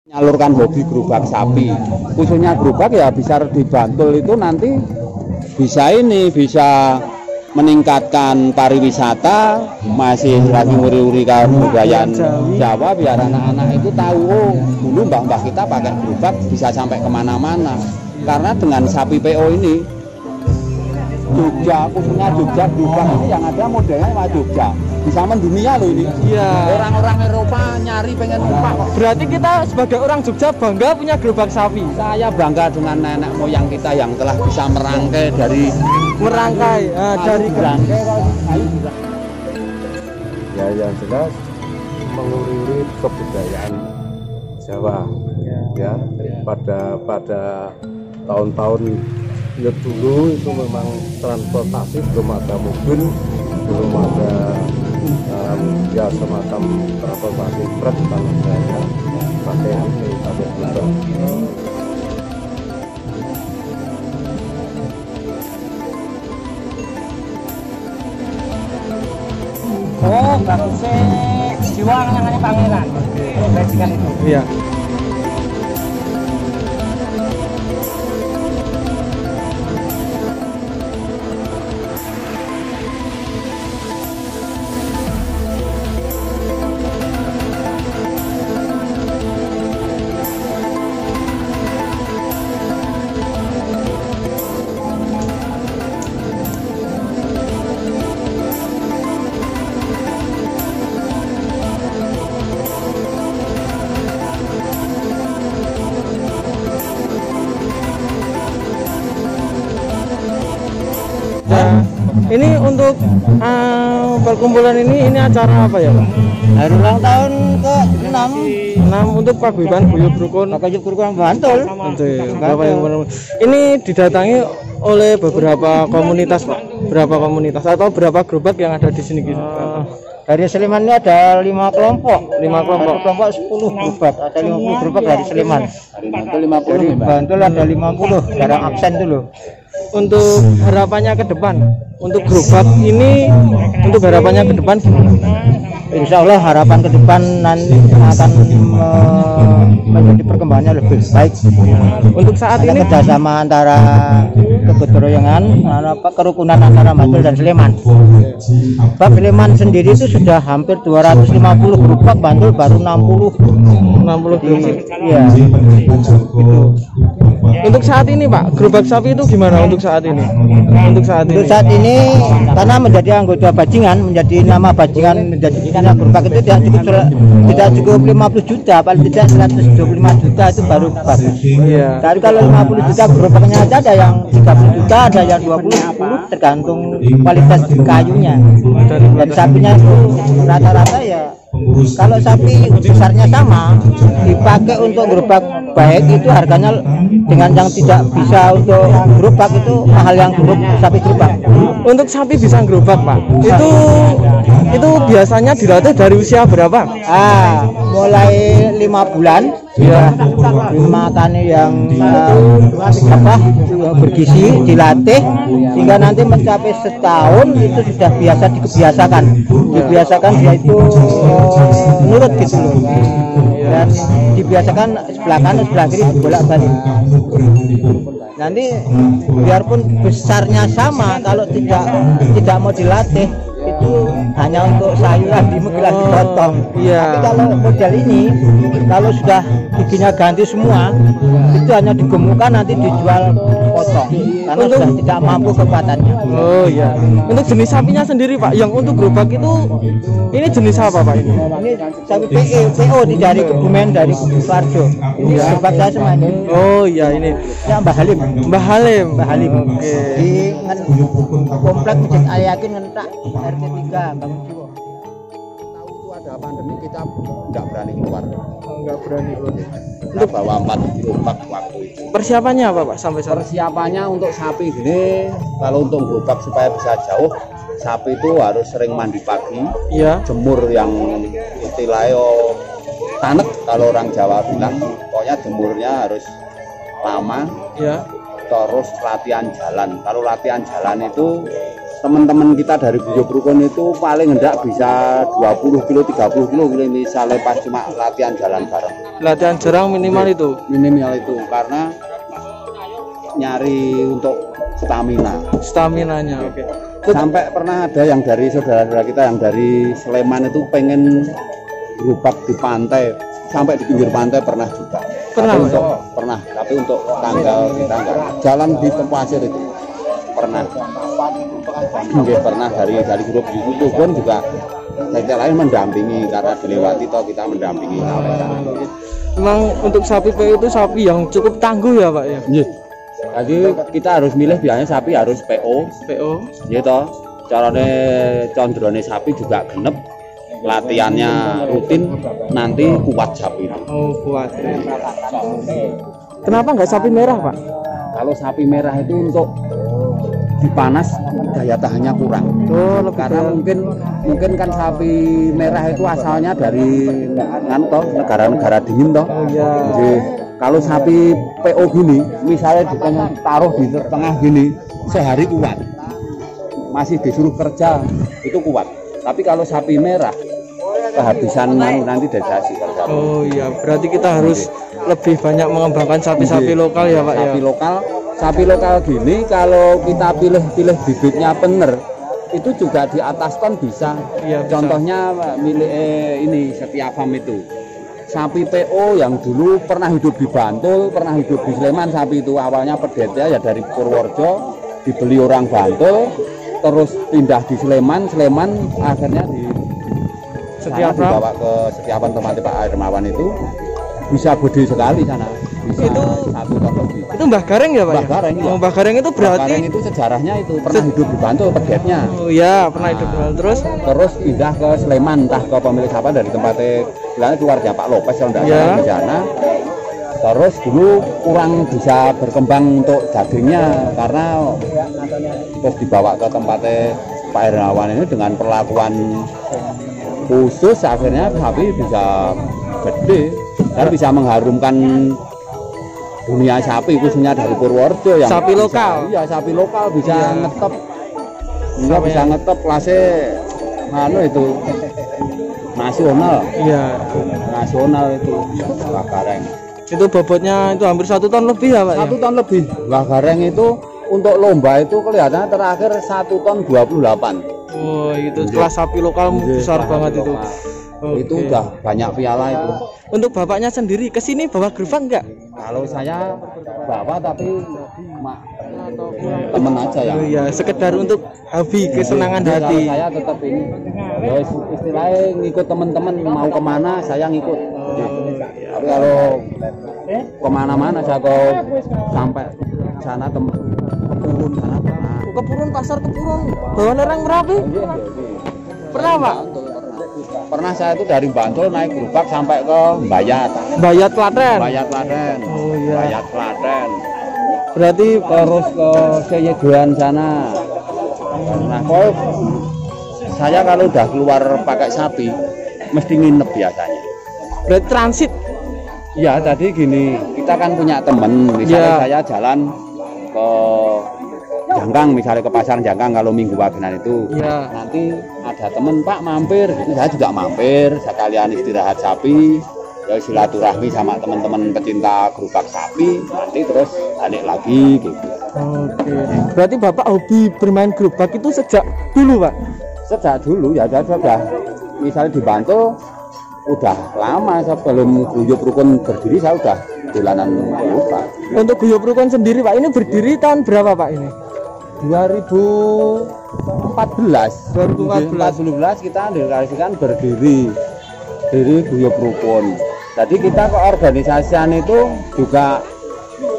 Nyalurkan hobi gerobak sapi, khususnya gerobak ya bisa di Bantul itu nanti bisa meningkatkan pariwisata, masih lagi uri-uri kebudayaan Jawa biar anak-anak itu tahu oh dulu mbah-mbah kita pakai gerobak bisa sampai kemana-mana. Karena dengan sapi PO ini Jogja, khususnya Jogja gerobak ini yang ada modelnya sama Jogja bisa mendunia loh ini. Iya. Orang-orang Eropa nyari pengen numpak. Berarti kita sebagai orang Jogja bangga punya gerobak sapi. Saya bangga dengan nenek moyang kita yang telah bisa merangkai dari gerangkai. Ya yang jelas menguri kebudayaan Jawa ya pada tahun-tahun dulu itu memang transportasi belum ada mobil, belum ada ya semacam transportasi truk kalau saya pakai juga. Oh, bagusnya jiwa namanya pangeran. Bajingan itu. Iya. Ini untuk perkumpulan ini acara apa ya Pak? Hari ulang tahun ke-6 untuk Paguyuban Guyub Rukun Bantul. Ini didatangi oleh beberapa komunitas Pak. Berapa komunitas atau berapa gerobak yang ada di sini gitu? Dari Sleman ini ada 5 kelompok. 5 kelompok. Satu kelompok 10 gerobak, ada 50 gerobak dari Sleman. Bantul 50. Dari Bantul ada 50, jarang absen dulu. Untuk harapannya ke depan, untuk gerobak ini, untuk harapannya ke depan gimana? Insya Allah harapan ke depan nanti akan menjadi perkembangannya lebih baik. Untuk saat ini kerjasama antara kegotong royongan, kerukunan antara Bantul dan Sleman. Sebab Sleman sendiri itu sudah hampir 250 gerobak, Bantul baru 60 gerobak. Iya. Untuk saat ini Pak, gerobak sapi itu gimana untuk saat ini? Untuk saat ini karena menjadi anggota bajingan, menjadi nama bajingan, menjadi gerobak itu tidak cukup 50 juta, paling tidak 125 juta itu baru bagus. Iya. Tapi kalau 50 juta gerobaknya ada yang 30 juta, ada yang 20, 10 tergantung kualitas kayunya. Dan sapinya itu rata-rata ya kalau sapi besarnya sama dipakai untuk gerobak baik itu harganya dengan yang tidak bisa untuk gerobak itu mahal yang sapi gerobak. Untuk sapi bisa gerobak Pak, itu biasanya dilatih dari usia berapa? Mulai 5 bulan ya makan yang bergizi dilatih sehingga nanti mencapai setahun itu sudah biasa dibiasakan dia itu nurut gitu loh, dan dibiasakan sebelah kanan sebelah kiri bolak-balik. Nanti biarpun besarnya sama, kalau tidak mau dilatih itu hanya untuk sayuran dimeglah dipotong. Iya. Tapi kalau model ini kalau sudah giginya ganti semua itu hanya digemukkan nanti dijual potong karena sudah tidak mampu kekuatannya. Oh iya. Untuk jenis sapinya sendiri Pak, yang untuk gerobak itu ini jenis apa Pak ini? Ini sapi PO dari Kebumen, dari Kubuparjo. Ini gerobak saya semua ini. Oh iya ini. Ya Mbah Halim. Oke. Di komplek Masjid Al-Yakin ngentak RT 3 Bangun Jiwo. Tahu itu ada pandemi kita nggak berani keluar. Nggak berani. Kita bawa 4 gerobak waktu itu. Persiapannya apa Pak sampai sekarang? Persiapannya untuk sapi gini, kalau untuk gerobak supaya bisa jauh, sapi itu harus sering mandi pagi. Iya. Jemur yang istilahnya tanek kalau orang Jawa bilang, pokoknya jemurnya harus lama. Iya. Terus latihan jalan. Kalau latihan jalan itu teman-teman kita dari Guyub Rukun itu paling hendak bisa 20 kilo 30 kilo misalnya pas cuma latihan jalan bareng. Latihan jarang minimal itu. Minimal itu karena nyari untuk staminanya. Oke. Sampai pernah ada yang dari saudara-saudara kita yang dari Sleman itu pengen gerobak di pantai, sampai di pinggir pantai pernah juga. Tapi untuk tanggal kita enggak. Jalan di Tempasir itu pernah. Pernah dari grup itu pun juga saya lain mendampingi karena dilewati toh kita mendampingi. Memang untuk sapi PO itu sapi yang cukup tangguh ya Pak ya? Iya. Jadi kita harus milih biasanya sapi harus PO. Iya toh. Carane condrone sapi juga genep. Latihannya rutin, nanti kuat sapi itu. Oh kuat. Kenapa nggak sapi merah Pak? Kalau sapi merah itu untuk dipanas daya tahannya kurang. Karena mungkin kan sapi merah itu asalnya dari negara-negara dingin toh. Jadi kalau sapi PO gini, misalnya taruh di tengah gini, sehari kuat. Masih disuruh kerja itu kuat. Tapi kalau sapi merah kehabisan nanti degradasi. Oh iya, berarti kita harus lebih banyak mengembangkan sapi-sapi lokal ya Pak ya. Sapi lokal gini kalau kita pilih bibitnya bener itu juga di atas ton bisa. Iya, contohnya milik ini Setiafam itu. Sapi PO yang dulu pernah hidup di Bantul, pernah hidup di Sleman, sapi itu awalnya pedetnya ya dari Purworejo, dibeli orang Bantul, terus pindah di Sleman akhirnya dibawa ke Setiafam tempatnya Pak Hermawan itu bisa gede sekali sana. Bisa itu 1 ton lebih. Itu Mbah Gareng ya Pak? Mbah Gareng. Ya? Mbah Gareng itu berarti Mbah Gareng itu sejarahnya itu pernah hidup di Bantul pedetnya. Oh iya, pernah hidup di Bantul terus pindah ke Sleman, entah ke pemilik apa dari tempatnya bilangnya keluarga Pak Lopez kalau enggak salah di sana. Terus dulu kurang bisa berkembang untuk dagingnya karena terus dibawa ke tempatnya Pak Hermawan ini dengan perlakuan khusus akhirnya sapi bisa gede dan bisa mengharumkan dunia sapi khususnya dari Purworejo yang sapi lokal. Iya, sapi lokal bisa ngetop. Enggak bisa ngetop kelasnya itu nasional. Iya, nasional itu Mbah Gareng. Itu bobotnya itu hampir 1 ton lebih ya Pak? 1 ton lebih. Mbah Gareng itu untuk lomba itu kelihatannya terakhir 1 ton 28. Oh, itu kelas sapi lokal besar banget itu. Itu udah banyak piala itu. Untuk bapaknya sendiri kesini bawa gerobak enggak? Kalau saya bawa tapi temen aja ya. Oh iya, sekedar untuk hobi kesenangan hati. Saya tetap ini. Ya istilahnya ngikut teman-teman mau kemana saya ngikut. Tapi kalau kemana-mana saya ke sampai sana Kepurun sana pernah. Kepurun pasar Kepurun. Bawa lereng Merapi? Pernah Pak? Pernah saya itu dari Bantul naik gerobak sampai ke Bayat Klaten. Oh iya. Bayat Klaten. Berarti terus ke Seyegoan sana. Nah, kok saya kalau udah keluar pakai sapi mesti nginep biasanya. Berarti transit. Ya, tadi gini, kita kan punya temen, misalnya saya jalan ke Jangkang, misalnya ke pasar Jangkang kalau minggu wagenan itu, nanti ada temen Pak mampir, gitu. Saya juga mampir, sekalian istirahat sapi, ya silaturahmi sama teman-teman pecinta gerobak sapi, nanti terus balik lagi gitu. Oke. Berarti Bapak hobi bermain gerobak itu sejak dulu Pak? Sejak dulu ya, saya sudah misalnya di Bantul udah lama sebelum Guyub Rukun berdiri saya udah dolanan gerobak. Untuk Guyub Rukun sendiri Pak, ini berdiri tahun berapa Pak ini? 2014 kita dikasihkan berdiri Guyub Rukun. Jadi kita keorganisasian itu juga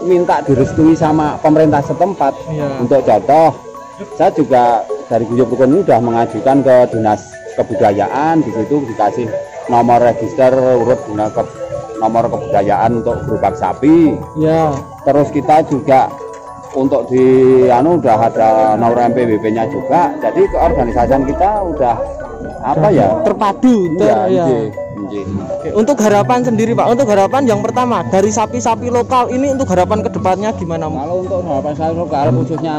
minta direstui sama pemerintah setempat. Untuk contoh, saya juga dari Guyub Rukun ini sudah mengajukan ke Dinas Kebudayaan, di situ dikasih nomor register urut nomor kebudayaan untuk gerobak sapi. Terus kita juga untuk udah ada nomor MPWP-nya juga. Jadi keorganisasian kita udah apa ya, terpadu ya, ya. Oke, untuk harapan sendiri Pak, untuk harapan yang pertama dari sapi-sapi lokal ini, untuk harapan kedepannya gimana? Kalau untuk harapan sapi lokal khususnya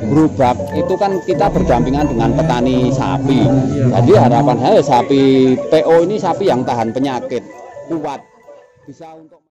gerobak itu kan kita berdampingan dengan petani sapi. Jadi harapan saya sapi PO ini sapi yang tahan penyakit, kuat, bisa untuk